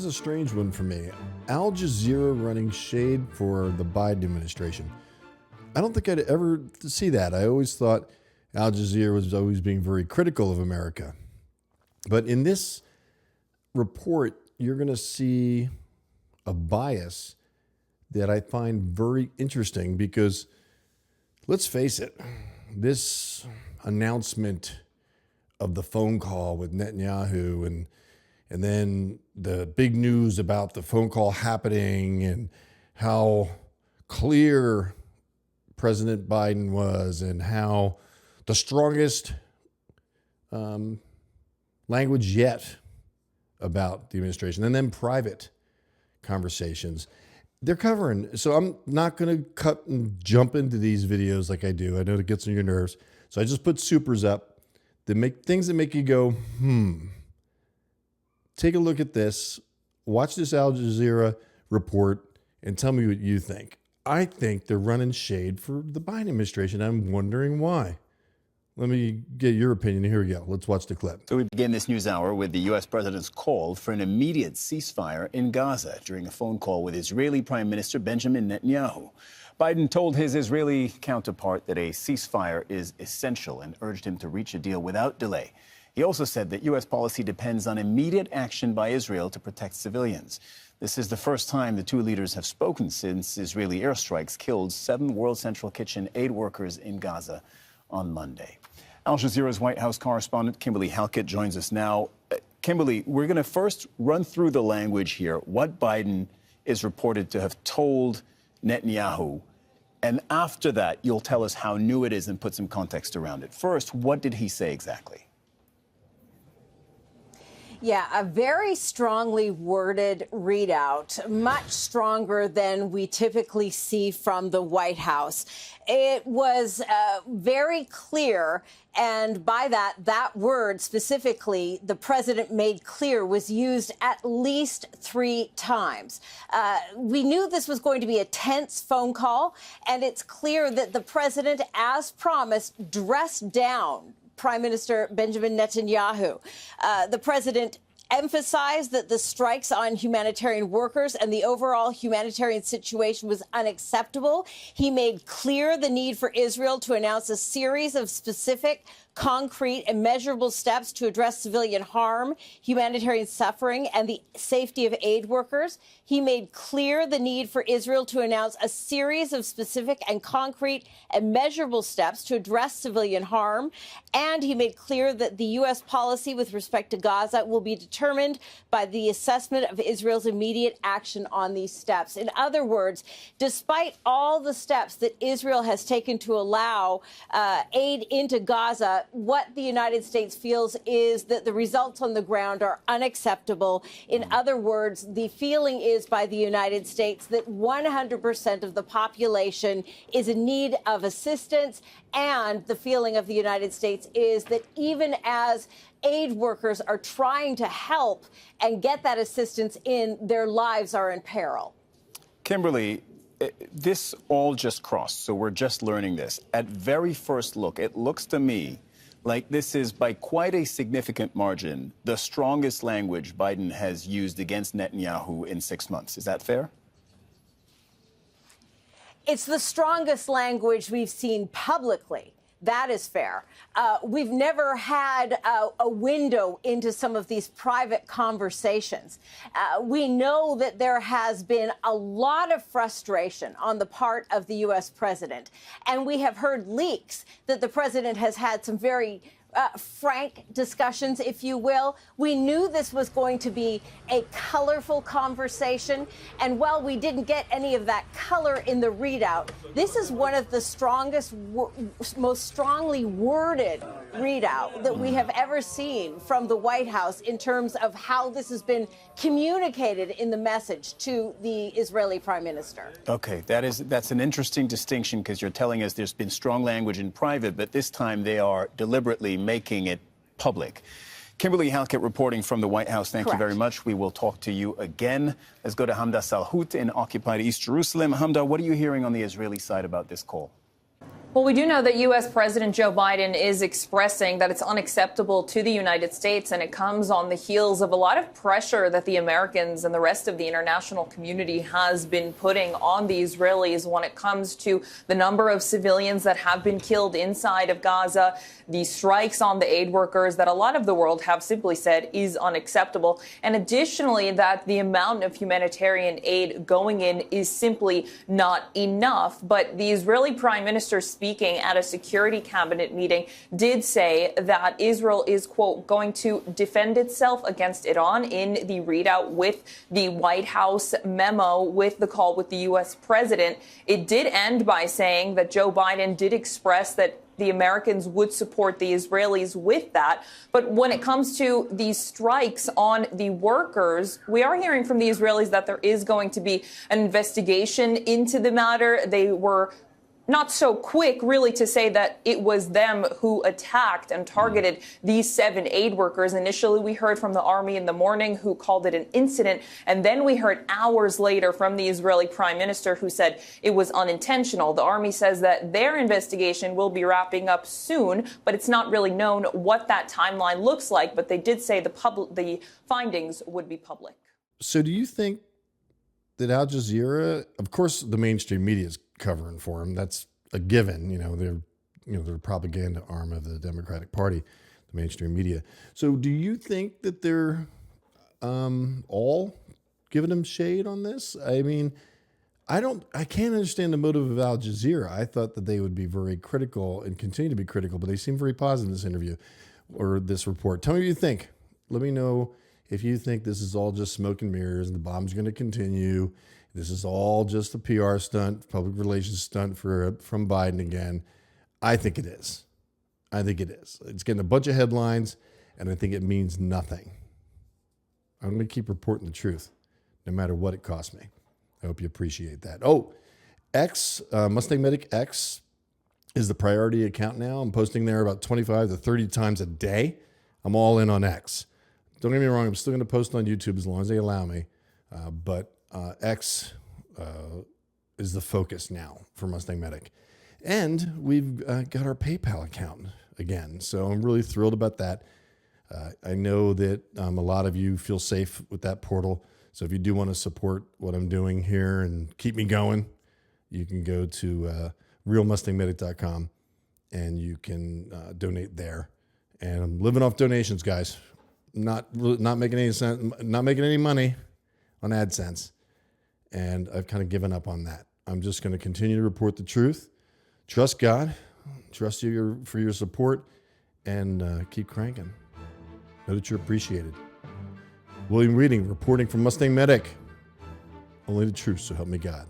a strange one for me. Al Jazeera running shade for the Biden administration. I don't think I'd ever see that. I always thought Al Jazeera was always being very critical of America. But in this report, you're going to see a bias that I find very interesting because, let's face it, this announcement of the phone call with Netanyahu and then the big news about the phone call happening and how clear President Biden was and how the strongest language yet about the administration, and then private conversations. They're covering. So I'm not going to cut and jump into these videos like I do. I know it gets on your nerves. So I just put supers up that make things that make you go, Take a look at this. Watch this Al Jazeera report and tell me what you think. I think they're running shade for the Biden administration. I'm wondering why. Let me get your opinion. Here we go. Let's watch the clip. So we begin this news hour with the U.S. president's call for an immediate ceasefire in Gaza during a phone call with Israeli Prime Minister Benjamin Netanyahu. Biden told his Israeli counterpart that a ceasefire is essential and urged him to reach a deal without delay. He also said that U.S. policy depends on immediate action by Israel to protect civilians. This is the first time the two leaders have spoken since Israeli airstrikes killed 7 World Central Kitchen aid workers in Gaza on Monday. Al Jazeera's White House correspondent Kimberly Halkett joins us now. Kimberly, we're going to first run through the language here, what Biden is reported to have told Netanyahu. And after that, you'll tell us how new it is and put some context around it. First, what did he say exactly? Yeah, a very strongly worded readout, much stronger than we typically see from the White House. It was very clear, and by that word specifically, the president made clear, was used at least 3 times. We knew this was going to be a tense phone call, and it's clear that the president, as promised, dressed down Prime Minister Benjamin Netanyahu. The president emphasized that the strikes on humanitarian workers and the overall humanitarian situation was unacceptable. He made clear the need for Israel to announce a series of specific, concrete and measurable steps to address civilian harm, humanitarian suffering, and the safety of aid workers. He made clear the need for Israel to announce a series of specific and concrete and measurable steps to address civilian harm. And he made clear that the U.S. policy with respect to Gaza will be determined by the assessment of Israel's immediate action on these steps. In other words, despite all the steps that Israel has taken to allow aid into Gaza, what the United States feels is that the results on the ground are unacceptable. In other words, the feeling is by the United States that 100% of the population is in need of assistance. And the feeling of the United States is that even as aid workers are trying to help and get that assistance in, their lives are in peril. Kimberly, this all just crossed, so we're just learning this. At very first look, it looks to me like this is, by quite a significant margin, the strongest language Biden has used against Netanyahu in 6 months. Is that fair? It's the strongest language we've seen publicly. That is fair. We've never had a window into some of these private conversations. We know that there has been a lot of frustration on the part of the U.S. president, and we have heard leaks that the president has had some very frank discussions, if you will. We knew this was going to be a colorful conversation, and while we didn't get any of that color in the readout, this is one of the strongest, most strongly worded readout that we have ever seen from the White House in terms of how this has been communicated in the message to the Israeli Prime Minister. Okay, that's an interesting distinction, because you're telling us there's been strong language in private, but this time they are deliberately making it public. Kimberly Halkett reporting from the White House. Thank Correct. you very much. We will talk to you again. Let's go to Hamda Salhout in occupied East Jerusalem. Hamda, what are you hearing on the Israeli side about this call? Well, we do know that U.S. President Joe Biden is expressing that it's unacceptable to the United States, and it comes on the heels of a lot of pressure that the Americans and the rest of the international community has been putting on the Israelis when it comes to the number of civilians that have been killed inside of Gaza, the strikes on the aid workers that a lot of the world have simply said is unacceptable, and additionally that the amount of humanitarian aid going in is simply not enough. But the Israeli Prime Minister, speaking at a security cabinet meeting, did say that Israel is, quote, going to defend itself against Iran in the readout with the White House memo with the call with the U.S. president. It did end by saying that Joe Biden did express that the Americans would support the Israelis with that. But when it comes to these strikes on the workers, we are hearing from the Israelis that there is going to be an investigation into the matter. They were not so quick, really, to say that it was them who attacked and targeted these 7 aid workers. Initially, we heard from the army in the morning, who called it an incident. And then we heard hours later from the Israeli prime minister, who said it was unintentional. The army says that their investigation will be wrapping up soon, but it's not really known what that timeline looks like. But they did say the findings would be public. So do you think that Al Jazeera, of course, the mainstream media is covering for him. That's a given. They're a propaganda arm of the Democratic Party, the mainstream media. So do you think that they're all giving him shade on this? I mean, I can't understand the motive of Al Jazeera. I thought that they would be very critical and continue to be critical, but they seem very positive in this interview or this report. Tell me what you think. Let me know if you think this is all just smoke and mirrors and the bomb's going to continue. This is all just a PR stunt, public relations stunt from Biden again. I think it is. It's getting a bunch of headlines, and I think it means nothing. I'm going to keep reporting the truth, no matter what it costs me. I hope you appreciate that. Oh, X, MustangMedic X is the priority account now. I'm posting there about 25 to 30 times a day. I'm all in on X. Don't get me wrong, I'm still going to post on YouTube as long as they allow me. But X is the focus now for MustangMedic. And we've got our PayPal account again. So I'm really thrilled about that. I know that a lot of you feel safe with that portal. So if you do want to support what I'm doing here and keep me going, you can go to realmustangmedic.com and you can donate there. And I'm living off donations, guys. Not making any sense, not making any money on AdSense. And I've kind of given up on that. I'm just going to continue to report the truth. Trust God. Trust you for your support. And keep cranking. Know that you're appreciated. William Wieting reporting from MustangMedic. Only the truth, so help me God.